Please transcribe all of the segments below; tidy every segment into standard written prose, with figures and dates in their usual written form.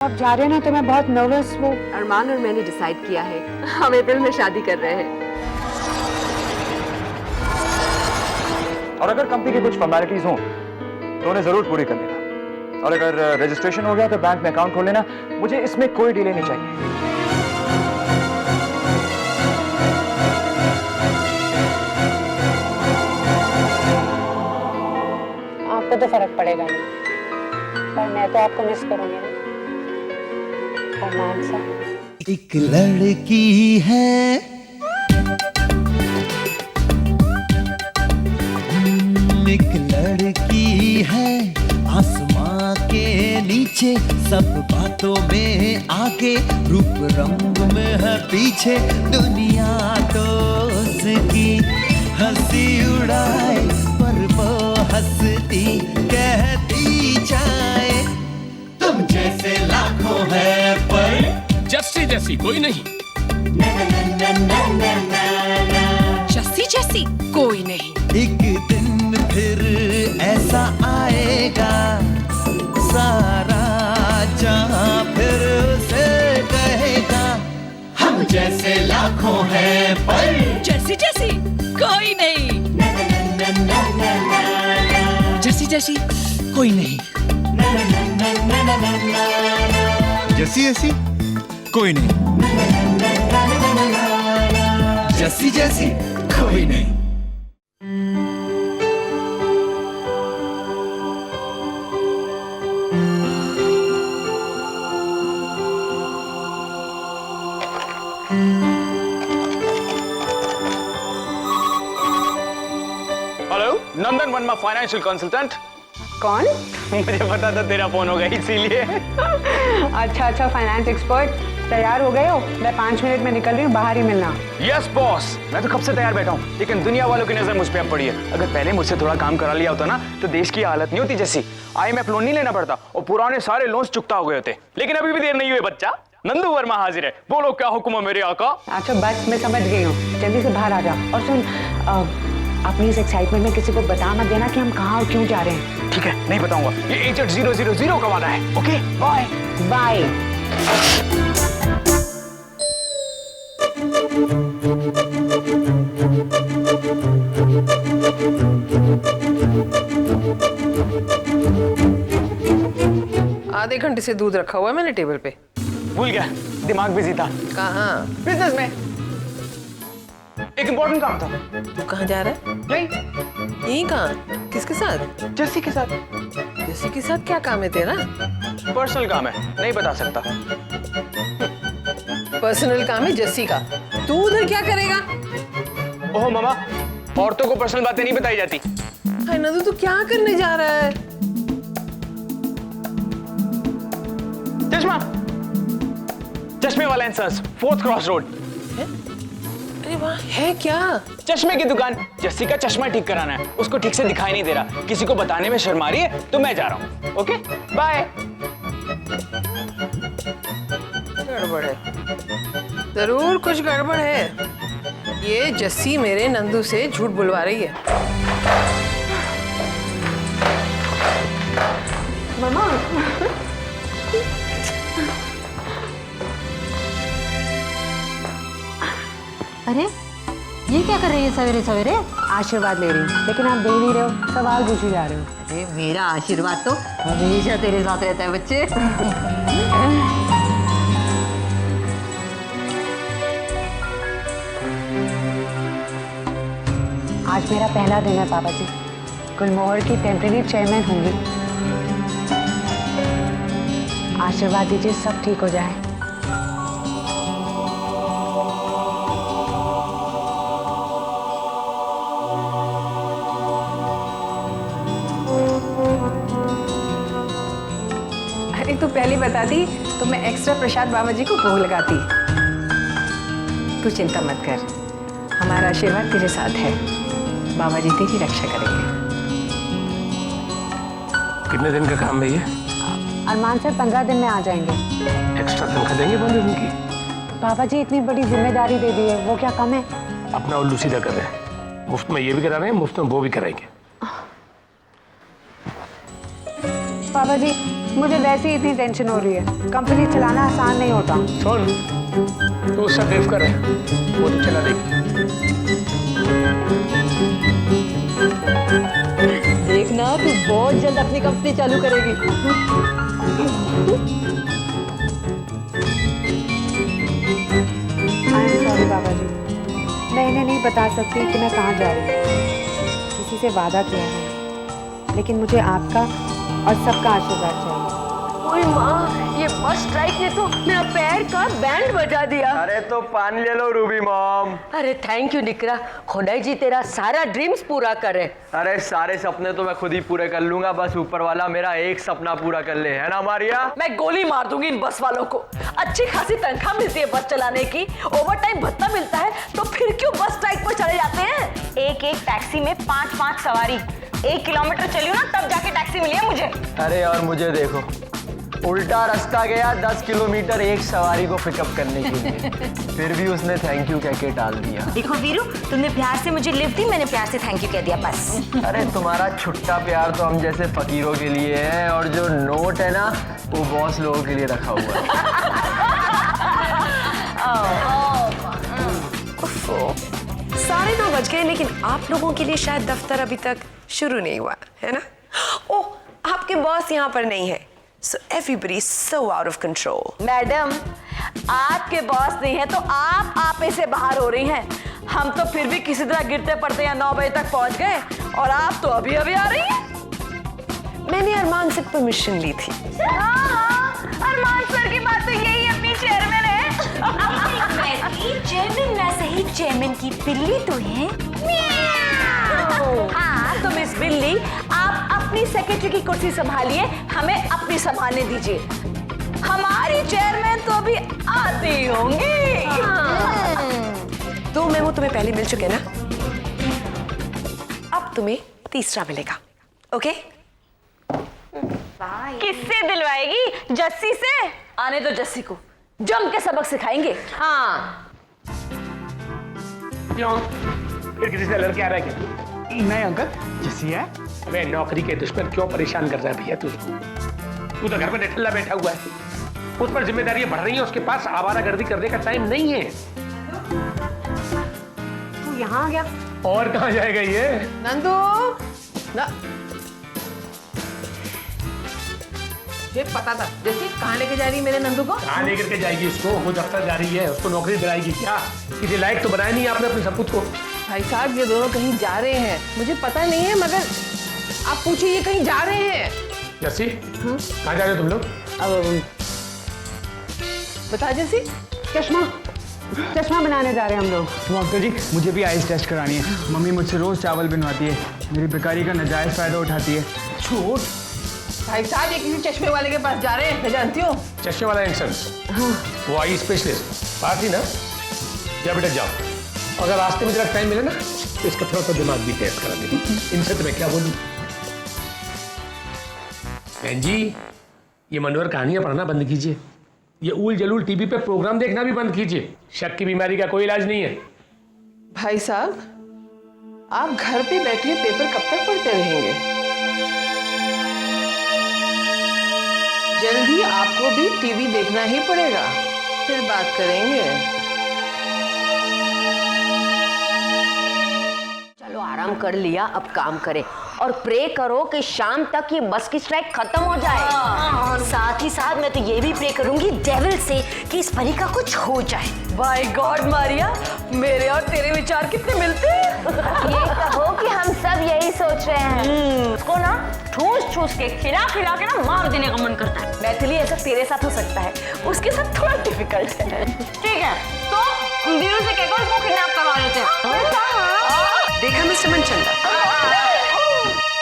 आप जा रहे हैं ना तो मैं बहुत नर्वस हूँ। अरमान और मैंने डिसाइड किया है हम अप्रैल में शादी कर रहे हैं। और अगर कंपनी की कुछ फॉर्मेलिटीज हों तो उन्हें जरूर पूरी कर लेना। और अगर रजिस्ट्रेशन हो गया तो बैंक में अकाउंट खोल लेना। मुझे इसमें कोई डिले नहीं चाहिए। आपको तो फर्क पड़ेगा नहीं, पर मैं तो आपको मिस करूंगी ना। अरमान सा एक लड़की है एक लड़की है आसमां के नीचे, सब बातों में आगे, रूप रंग में है पीछे, दुनिया तो उसकी हंसी उड़ाए पर वो हंसती कहती जाए तुम जैसे लाखों है पर जस्सी जैसी कोई नहीं। जस्सी जैसी कोई नहीं। एक दिन फिर ऐसा आएगा सारा जहां फिर उसे कहेगा हम जैसे लाखों हैं पर जस्सी जैसी कोई नहीं। जस्सी जैसी कोई नहीं। जैसी जैसी कोई नहीं। जैसी जैसी कोई नहीं। Hello, Nandan Verma financial consultant. कौन? मुझे पता था तेरा फोन होगा इसीलिए। अच्छा फाइनेंस एक्सपर्ट, तैयार हो गए हो? मैं 5 मिनट में निकल रही हूँ, बाहर ही मिलना। यस बॉस, मैं तो कब से तैयार बैठा हूँ, लेकिन दुनिया वालों की नजर मुझ पे अब पड़ी है। अगर पहले मुझसे थोड़ा काम करा लिया होता ना तो देश की हालत नहीं होती जैसी। IMF लोन नहीं लेना पड़ता और पुराने सारे लोन्स चुकता हो गए होते। लेकिन अभी भी देर नहीं हुई बच्चा, नंदू वर्मा हाजिर है। बोलो क्या हुक्म है मेरे आका। अच्छा बस मैं समझ गई हूँ, जल्दी से बाहर आ जा। और सुन, अपनी इस एक्साइटमेंट में किसी को बता मत देना कि हम कहाँ और क्यों जा रहे हैं। ठीक है, नहीं बताऊंगा। ये एजेंट 000 का वादा है। Okay bye bye. आधे घंटे से दूध रखा हुआ है मैंने टेबल पे। भूल गया, दिमाग बिजी था। कहाँ? बिजनेस में एक इम्पोर्टेंट काम था। तू कहाँ जा रहा है? नहीं, यहीं कहाँ? किसके साथ? जस्सी के साथ। जस्सी के साथ क्या काम है तेरा? पर्सनल काम है, नहीं बता सकता। पर्सनल काम है जस्सी का। तू उधर क्या करेगा? ओह मामा, औरतों को पर्सनल बातें नहीं बताई जाती। हाय नंदू, तू क्या करने जा रहा है? चश्मा, चश्मे वाला इंसर्स, 4th क्रॉस रोड। अरे वाह, है क्या? चश्मे की दुकान। जस्सी का चश्मा ठीक कराना है, उसको ठीक से दिखाई नहीं दे रहा। किसी को बताने में शर्मा रही है तो मैं जा रहा हूँ। Okay bye. गड़बड़ है, जरूर कुछ गड़बड़ है। ये जस्सी मेरे नंदू से झूठ बुलवा रही है। मामा अरे ये क्या कर रही है सवेरे सवेरे? आशीर्वाद ले रही हूँ, लेकिन आप दे नहीं रहे हो, सवाल पूछे जा रहे हो। अरे मेरा आशीर्वाद तो हमेशा तेरे साथ रहता है बच्चे। आज मेरा पहला दिन है पापा जी, गुलमोहर की टेम्परेरी चेयरमैन होंगी। आशीर्वाद दीजिए सब ठीक हो जाए। अरे तू पहले बताती तो मैं एक्स्ट्रा प्रसाद बाबा जी को भोग लगाती। तू चिंता मत कर, हमारा आशीर्वाद तेरे साथ है। बाबा जी तेरी रक्षा करेंगे। कितने दिन का काम है ये? अरमान सर 15 दिन में आ जाएंगे। एक्स्ट्रा तनख्वाह देंगे 15 दिन की? बाबा जी इतनी बड़ी जिम्मेदारी दे दी है, वो क्या कम है? अपना उल्लू सीधा कर रहे हैं। मुफ्त में ये भी करा रहे हैं, मुफ्त में वो भी कराएंगे। पापा जी मुझे वैसे ही इतनी टेंशन हो रही है। कंपनी चलाना आसान नहीं होता। सुन, तू उससे बेफ कर वो तो चला देगी। देखना तू बहुत जल्द अपनी कंपनी चालू करेगी। आई एम सॉरी बाबा जी, मैं इन्हें नहीं बता सकती कि मैं कहाँ जा रही हूँ। किसी से वादा किया है, लेकिन मुझे आपका और सबका आशीर्वाद चाहिए। ओए माँ, ये बस स्ट्राइक ने तो मेरा पैर का बैंड बजा दिया। अरे तो पानी ले लो रूबी मॉम। अरे थैंक यू निकरा, खुदाई जी तेरा सारा ड्रीम्स पूरा करे। अरे सारे सपने तो मैं खुद ही पूरे कर लूंगा, बस ऊपर वाला मेरा एक सपना पूरा कर ले, है ना मारिया? मैं गोली मार दूंगी इन बस वालों को। अच्छी खासी तनख्वाह मिलती है बस चलाने की, ओवर टाइम भत्ता मिलता है, तो फिर क्यों बस स्ट्राइक पर चले जाते हैं? एक एक टैक्सी में 5-5 सवारी, 1 किलोमीटर चली हूँ ना तब जाके टैक्सी मिली है मुझे। अरे और मुझे देखो, उल्टा रास्ता गया 10 किलोमीटर एक सवारी को पिकअप करने के लिए, फिर भी उसने थैंक यू कह के टाल दिया। देखो वीरू, तुमने प्यार से मुझे लिफ्ट दी, मैंने प्यार से थैंक यू कह दिया बस। अरे तुम्हारा छुट्टा प्यार तो हम जैसे फकीरों के लिए है, और जो नोट है ना वो बॉस लोगों के लिए रखा हुआ है। 9:30 बज गए, लेकिन आप लोगों के लिए शायद दफ्तर अभी तक शुरू नहीं हुआ है ना? ओह, आपके बॉस यहाँ पर नहीं है, so everybody is so out of control. Madam, आपके बॉस नहीं है तो आप आपे से बाहर हो रही हैं। हम तो फिर भी किसी तरह गिरते पड़ते यहाँ 9 बजे तक पहुँच गए, और आप तो अभी अभी आ रही हैं। मैंने अरमान से परमिशन ली थी। हाँ, अरमान सर की बात तो यही अपनी चेयरमैन है। चेयरमैन ना सही, चेयरमैन की बिल्ली तो है। हाँ, तो मिस बिल्ली, आप अपनी सेक्रेटरी की कुर्सी संभालिए, हमें अपनी संभालने दीजिए। हमारी चेयरमैन तो अभी आती होंगी। दो मेमो तुम्हें पहले मिल चुके ना, अब तुम्हें तीसरा मिलेगा। ओके? किससे दिलवाएगी? जस्सी से? आने दो जस्सी को, जम के सबक सिखाएंगे। हाँ, क्यों? फिर किसी से लड़के आ रहा है क्या? नहीं अंकल, जैसी है। अबे नौकरी के दुश्मन क्यों परेशान कर रहा है भैया तुझको? तू तो घर में निठल्ला बैठा हुआ है, उस पर जिम्मेदारियां बढ़ रही हैं, उसके पास आवारागर्दी करने का टाइम नहीं है। तू यहाँ आ गया? और कहाँ जाएगा ये? नंदू, ना ये पता था जैसे कहाँ लेके जा रही है मेरे नंदू को? कहाँ लेकर के जाएगी उसको? वो दफ्तर जा रही है, उसको नौकरी दिलाएगी क्या? किसी लायक तो बनाया नहीं आपने अपने सपूत को। भाई साहब, ये दोनों कहीं जा रहे हैं, मुझे पता नहीं है, मगर आप पूछिए ये कहीं जा रहे हैं। जस्सी, कहाँ जा रहे हो तुम लोग? अब बता जैसी। चश्मा बनाने जा रहे हैं हम लोग। वो अंकल जी, मुझे भी आइस टेस्ट करानी है। मम्मी मुझसे रोज चावल बनवाती है, मेरी बेकारी का नाजायज फायदा उठाती है। झूठ। भाई साहब, ये किसी चश्मे वाले के पास जा रहे हैं, मैं जानती हूँ। चश्मे वाला इंसान? हाँ। वो आई स्पेशलिस्ट पास ही ना? जा बेटा जाओ, अगर रास्ते में जरा टाइम मिले ना तो इसका थोड़ा सा दिमाग भी टेस्ट करा देंगे। इनसे तो मैं क्या बोलूं? बहन जी, ये मनोहर कहानियां पढ़ना बंद कीजिए, ये उल जलूल टीवी पे प्रोग्राम देखना भी बंद कीजिए। शक की बीमारी का कोई इलाज नहीं है। भाई साहब, आप घर पे बैठे पेपर कब तक पढ़ते रहेंगे? जल्दी आपको भी टीवी देखना ही पड़ेगा, फिर बात करेंगे। चलो आराम कर लिया, अब काम करें और प्रे करो कि शाम तक ये बस की स्ट्राइक खत्म हो जाए। साथ ही साथ मैं तो ये भी प्रे करूंगी डेविल से कि इस परी का कुछ हो जाए। बाय गॉड मारिया, मेरे और तेरे विचार कितने मिलते हैं। ये कहो कि हम सब यही सोच रहे हैं। उसको ना ठूस के खिला के ना मार देने का मन करता है। मैथिली, ऐसा तेरे साथ हो सकता है, उसके साथ थोड़ा डिफिकल्ट है। ठीक है, तो वीरू से कहकर उसको किडनैप करवा लेते हैं। देखा मिस्टर मनचंदा,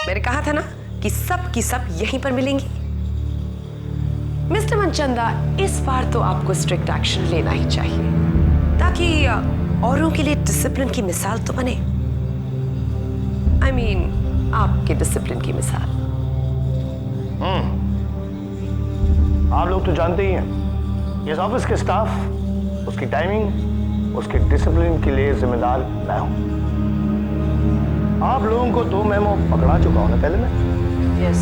मैंने कहा था ना कि सब की सब यहीं पर मिलेंगी। मिस्टर मनचंदा, इस बार तो आपको स्ट्रिक्ट एक्शन लेना ही चाहिए, ताकि औरों के लिए डिसिप्लिन की मिसाल तो बने। I mean, आपके डिसिप्लिन की मिसाल। आप लोग तो जानते ही हैं, इस ऑफिस के स्टाफ, उसकी टाइमिंग, उसके डिसिप्लिन के लिए जिम्मेदार मैं हूं। आप लोगों को 2 मेमो पकड़ा चुका हूं ना पहले मैं। Yes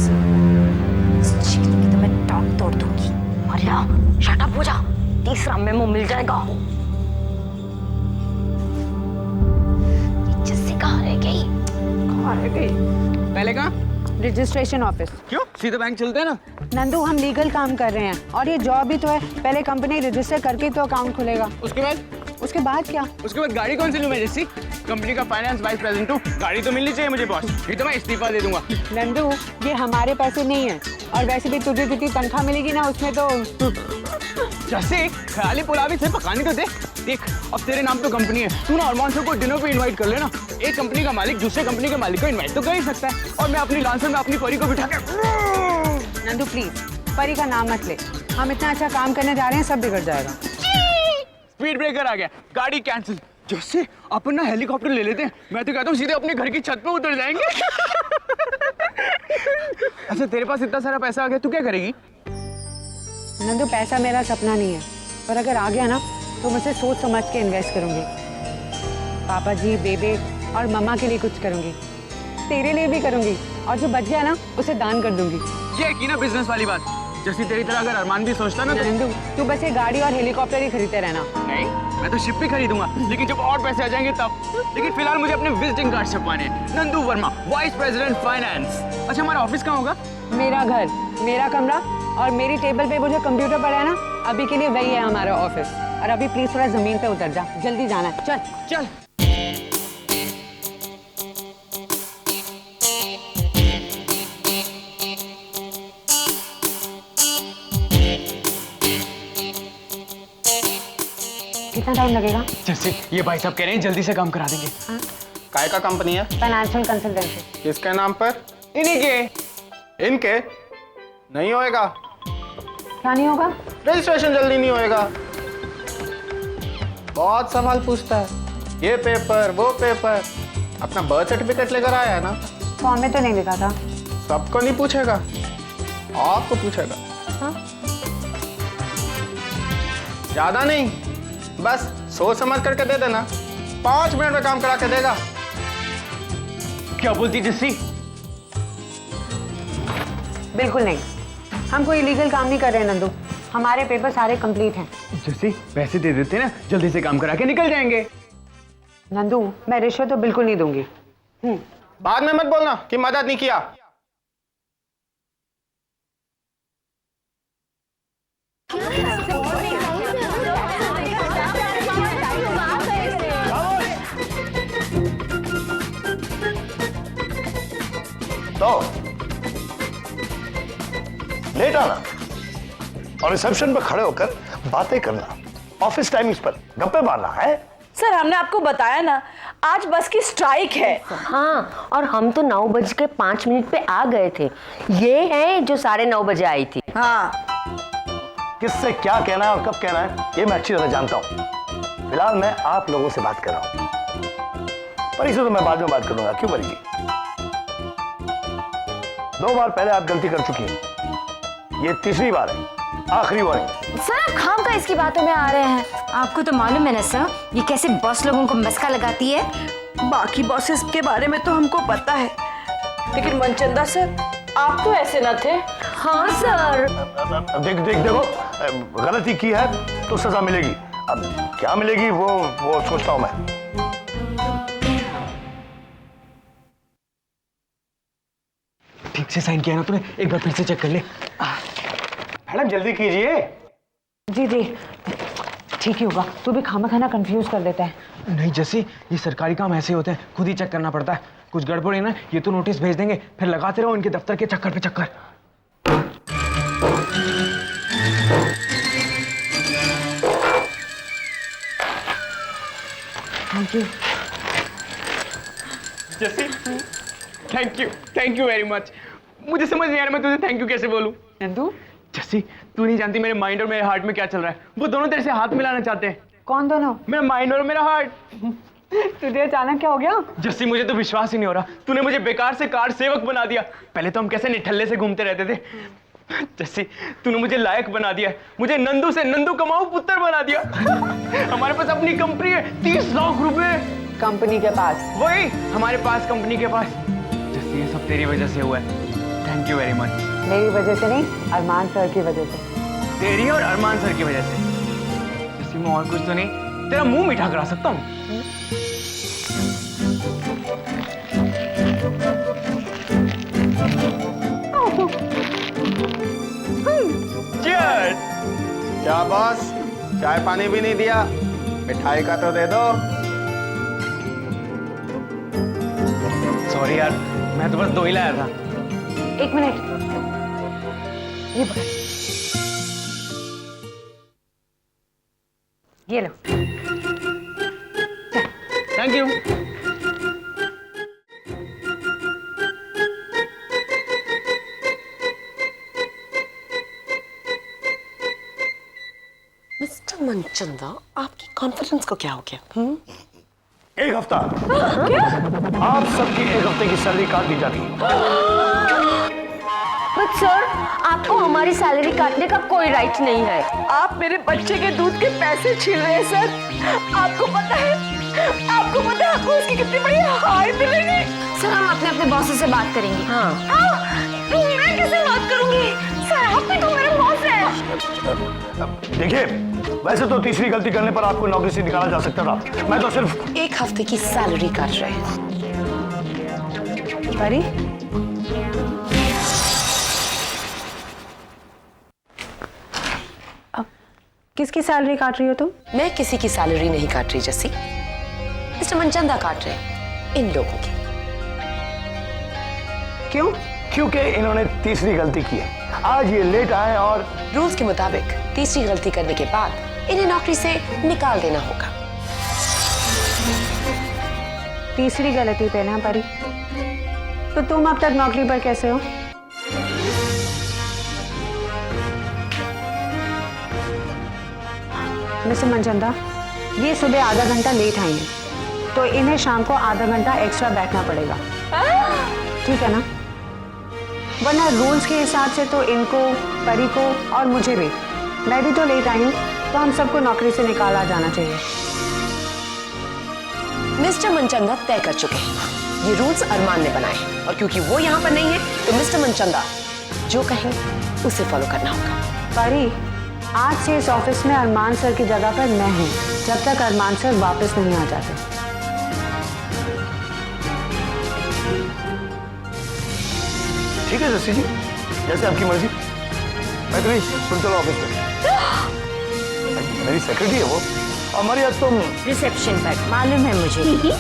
sir. चीखूंगी तो मैं टांग तोड़ दूंगी। मरिया शट अप हो जा, तीसरा मेमो मिल जाएगा। जस्सी कहाँ रह गई? पहले कहाँ? Registration office. क्यों? सीधे बैंक चलते हैं ना। नंदू, हम लीगल काम कर रहे हैं और ये जॉब भी तो है। पहले कंपनी रजिस्टर करके तो अकाउंट खुलेगा। उसके बाद? उसके बाद क्या? उसके बाद गाड़ी कौन सी लूं मैं जस्सी? कंपनी का फाइनेंस वाइस प्रेसिडेंट हूँ, गाड़ी तो मिलनी चाहिए मुझे बॉस, नहीं तो मैं इस्तीफा दे दूंगा। नंदू, ये हमारे पैसे नहीं है और वैसे भी तुझे जितनी तनख्वाह मिलेगी ना उसमें तो जैसे ख्याली पुलावी से पकाने तो दे। देख अब तेरे नाम पे कंपनी है, तू ना अरमान सर को डिनर पे इनवाइट कर लेना। एक कंपनी का मालिक दूसरे कंपनी के मालिक को इनवाइट तो कर ही सकता है। और मैं अपनी लांसर में अपनी परी को बिठा के। नंदू प्लीज परी का नाम मत ले, हम इतना अच्छा काम करने जा रहे हैं, सब बिगड़ जाएगा। स्पीड ब्रेकर आ गया, गाड़ी कैंसिल। जैसे अपन ना हेलीकॉप्टर ले लेते हैं, मैं तो कहता हूँ सीधे अपने घर की छत पे उतर जाएंगे। अच्छा तेरे पास इतना सारा पैसा आ गया, तू क्या करेगी? नंदू, पैसा मेरा सपना नहीं है, पर अगर आ गया ना तो मुझसे सोच समझ के इन्वेस्ट करूंगी। पापा जी, बेबे और मम्मा के लिए कुछ करूंगी, तेरे लिए भी करूंगी, और जो बच गया ना उसे दान कर दूंगी। ये की ना बिजनेस वाली बात। जैसे तेरी तरह अगर अरमान भी सोचता ना तो... नंदू, तू बस ये गाड़ी और हेलीकॉप्टर ही खरीदते रहना। नहीं, मैं तो शिप भी खरीदूंगा, लेकिन जब और पैसे आ जाएंगे तब। लेकिन फिलहाल मुझे अपने विजिटिंग कार्ड छपवाने हैं। Nandu Verma, vice president finance. अच्छा हमारा ऑफिस कहाँ होगा? मेरा घर, मेरा कमरा और मेरी टेबल पे वो जो कंप्यूटर पड़ा है ना, अभी के लिए वही है हमारा ऑफिस। और अभी प्लीज थोड़ा जमीन पे उतर जा, जल्दी जाना है। चल चल। कितना टाइम लगेगा? जैसे ये भाई साहब कह रहे हैं जल्दी से काम करा देंगे। काय का कंपनी है? Financial consultancy. किसके नाम पर? इन्हीं के। इनके? नहीं होएगा। क्या नहीं होगा? रजिस्ट्रेशन जल्दी नहीं होएगा, बहुत सवाल पूछता है, ये पेपर वो पेपर। अपना बर्थ सर्टिफिकेट लेकर आया है ना? फॉर्म में तो नहीं लिखा था। सबको नहीं पूछेगा, आपको पूछेगा। हाँ? ज्यादा नहीं, बस सोच समझ करके दे देना, 5 मिनट में काम करा के देगा। क्या बोलती जस्सी? बिल्कुल नहीं, हम कोई इलीगल काम नहीं कर रहे हैं नंदू, हमारे पेपर सारे कंप्लीट हैं। जस्सी पैसे दे देते ना, जल्दी से काम करा के निकल जाएंगे। नंदू, मैं रिश्वत तो बिल्कुल नहीं दूंगी। बाद में मत बोलना कि मदद नहीं किया। तो लेट आना और रिसेप्शन पर खड़े होकर बातें करना, ऑफिस टाइमिंग्स पर गप्पे मारना है। सर हमने आपको बताया ना, आज बस की स्ट्राइक है। हाँ, और हम तो 9:05 पे आ गए थे। ये है जो 9:30 बजे आई थी। हाँ, किससे क्या कहना है और कब कहना है ये मैं अच्छी तरह जानता हूँ। फिलहाल मैं आप लोगों से बात कर रहा हूँ, परी से तो मैं बाद में बात करूंगा। क्यों परी जी? 2 बार पहले आप गलती कर चुकी हैं, ये तीसरी बार है, आखिरी वार्निंग। सर आप खाम का इसकी बातों में आ रहे हैं। आपको तो मालूम है ना सर, ये कैसे बॉस लोगों को मस्का लगाती है। बाकी बॉसेस के बारे में तो हमको पता है, लेकिन मनचंदा सर आप तो ऐसे न थे। हाँ सर। देखो, गलती की है तो सजा मिलेगी। अब क्या मिलेगी वो सोचता हूं मैं। ठीक से साइन किया ना तूने? एक बार फिर से चेक कर ले। मैडम जल्दी कीजिए। जी जी ठीक ही होगा, तू भी खामा खाना कंफ्यूज कर देता है। नहीं जैसे ये सरकारी काम ऐसे होते हैं, खुद ही चेक करना पड़ता है। कुछ गड़बड़ है ना, ये तो नोटिस भेज देंगे, फिर लगाते रहो इनके दफ्तर के चक्कर पे चक्कर। थैंक यू जैसे थैंक यू वेरी मच। मुझे समझ नहीं आ रहा मैं तुझे थैंक यू कैसे बोलूं। नंदू, जस्सी तू नहीं जानती मेरे माइंड और मेरे हार्ट में क्या चल रहा है। वो दोनों तेरे से हाथ मिलाना चाहते हैं। कौन दोनों? मेरा माइंड और मेरा हार्ट। तुझे अचानक क्या हो गया? जस्सी मुझे तो विश्वास ही नहीं हो रहा, तूने मुझे बेकार से कार सेवक बना दिया। पहले तो हम कैसे निठल्ले से घूमते रहते थे। जस्सी तूने मुझे लायक बना दिया, मुझे नंदू से नंदू कमाऊ पुत्र बना दिया। हमारे पास अपनी कंपनी है, 30 लाख रुपए कंपनी के पास। वही हमारे पास कंपनी के पास। जस्सी ये सब तेरी वजह से हुआ है। Thank you very much. मेरी वजह से नहीं, अरमान सर की वजह से। तेरी और अरमान सर की वजह से। जैसे मैं और कुछ तो नहीं, तेरा मुंह मीठा करा सकता हूँ। Cheers! क्या बॉस, चाय पानी भी नहीं दिया? मिठाई का तो दे दो। सॉरी यार, मैं तो बस 2 ही लाया था। 1 मिनट, ये पकड़, ये लो। Thank you. मिस्टर मनचंदा, आपकी कॉन्फिडेंस को क्या हो गया? 1 हफ्ता। आप सबकी 1 हफ्ते की सैलरी काट दी जाती है। बट सर, आपको हमारी सैलरी काटने का कोई राइट नहीं है। आप मेरे बच्चे के दूध के पैसे छीन रहे हैं सर। आपको पता है आपको उसकी कितनी बड़ी हाई मिलेगी। सर हम अपने अपने बॉस से बात करेंगे। हाँ। मैं कैसे बात करूंगी सर, आप भी तो मेरे बॉस हैं। देखिए, वैसे तो तीसरी गलती करने पर आपको नौकरी से निकाला जा सकता था। मैं तो सिर्फ 1 हफ्ते की सैलरी काट रहे हैं। परी, अब किसकी सैलरी काट रही हो तुम? मैं किसी की सैलरी नहीं काट रही जैसी, मिस्टर मनचंदा काट रहे हैं इन लोगों की। क्यों? क्योंकि इन्होंने तीसरी गलती की है। आज ये लेट आए और रूल्स के मुताबिक तीसरी गलती करने के बाद इन्हें नौकरी से निकाल देना होगा। तीसरी गलती पे ना परी, तो तुम अब तक नौकरी पर कैसे हो? मिस्टर मनचंदा, ये सुबह आधा घंटा लेट आई हैं, तो इन्हें शाम को आधा घंटा एक्स्ट्रा बैठना पड़ेगा, ठीक है ना? वरना रूल्स के हिसाब से तो इनको, परी को और मुझे भी, मैं भी तो लेट आई हूँ, तो हम सबको नौकरी से निकाला जाना चाहिए। मिस्टर मनचंदा तय कर चुके हैं, ये रूल्स अरमान ने बनाए, और क्योंकि वो यहाँ पर नहीं है तो मिस्टर मनचंदा जो कहेंगे उसे फॉलो करना होगा। परी, आज से इस ऑफिस में अरमान सर की जगह पर मैं हूँ, जब तक अरमान सर वापस नहीं आ जाते। ठीक है जस्सी जी, जैसे आपकी मर्जी। मैं तो नहीं, तुम चलो ऑफिस में। मेरी सेक्रेटरी है वो, हमारी आज तुम रिसेप्शन पर मालूम है मुझे।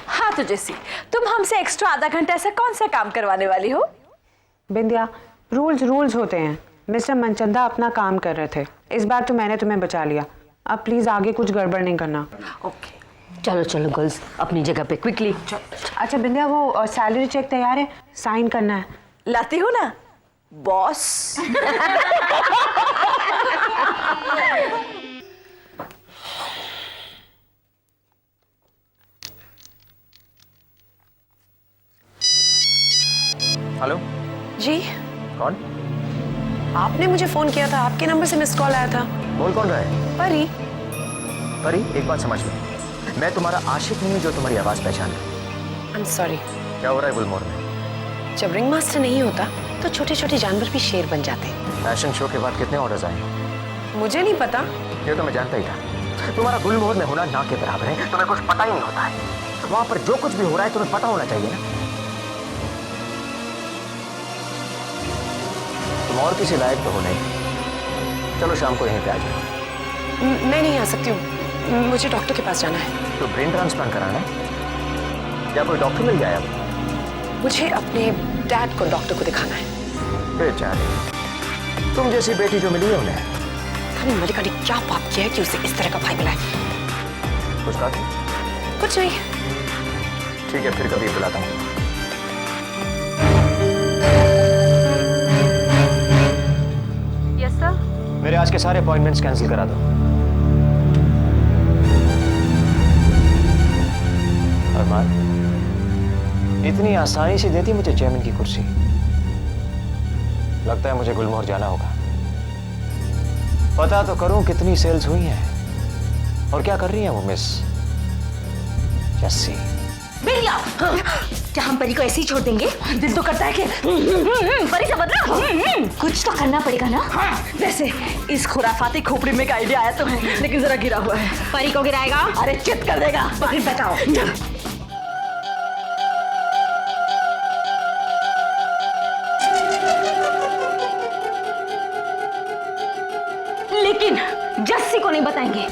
हाँ तो जैसी, तुम हमसे एक्स्ट्रा आधा घंटा ऐसा कौन सा काम करवाने वाली हो? बिंदिया, रूल्स होते हैं। मिस्टर मनचंदा अपना काम कर रहे थे, इस बार तो मैंने तुम्हें बचा लिया। अब प्लीज आगे कुछ गड़बड़ नहीं करना। ओके, चलो चलो गर्ल्स अपनी जगह पे क्विकली। अच्छा बिंदिया, वो सैलरी चेक तैयार है, साइन करना है। लाती हूँ ना बॉस। हेलो जी, कौन? आपने मुझे फोन किया था, आपके नंबर से मिस कॉल आया था। बोल कौन रहा है? परी। परी, एक बात समझ लो, मैं तुम्हारा आशिक नहीं हूँ जो तुम्हारी आवाज पहचाने। I am sorry. क्या हो रहा है गुलमोहर में? जब रिंग मास्टर नहीं होता तो छोटे छोटे जानवर भी शेर बन जाते हैं। फैशन शो के बाद कितने ऑर्डर्स आए? मुझे नहीं पता। ये तो मैं जानता ही था। तुम्हारा गुलमोहर में होना ना के बराबर है, तुम्हें कुछ पता ही नहीं होता है। वहां पर जो कुछ भी हो रहा है तुम्हें पता होना चाहिए ना। तुम और किसी लायक तो हो नहीं। चलो शाम को यहीं पे आ जाओ। मैं नहीं आ सकती हूँ, मुझे डॉक्टर के पास जाना है। तो ब्रेन ट्रांसप्लांट कराना है? या कोई डॉक्टर मिल जाए अब? मुझे अपने डैड को डॉक्टर को दिखाना है। बेचारे, तुम जैसी बेटी जो मिली है उन्हें। खाली मलिका ने क्या पाप किया है कि उसे इस तरह का भाई मिला है? कुछ कहा? कुछ नहीं। ठीक है, फिर कभी बुलाता हूँ। Yes sir. मेरे आज के सारे अपॉइंटमेंट्स कैंसिल करा दो। अरमान, इतनी आसानी से देती मुझे चेयरमैन की कुर्सी? लगता है मुझे गुलमोहर जाना होगा। पता तो करूं कितनी सेल्स हुई हैं और क्या कर रही है वो मिस जस्सी। भैया, क्या हम परी को ऐसे ही छोड़ देंगे? दिल तो करता है कि परी से बदला कुछ तो करना पड़ेगा ना। वैसे इस खुराफाती खोपड़ी में एक आइडिया आया तो है, लेकिन जरा गिरा हुआ है। परी को गिराएगा? अरे चित कर देगा। तो फिर बताओ। लेकिन जस्सी को नहीं बताएंगे।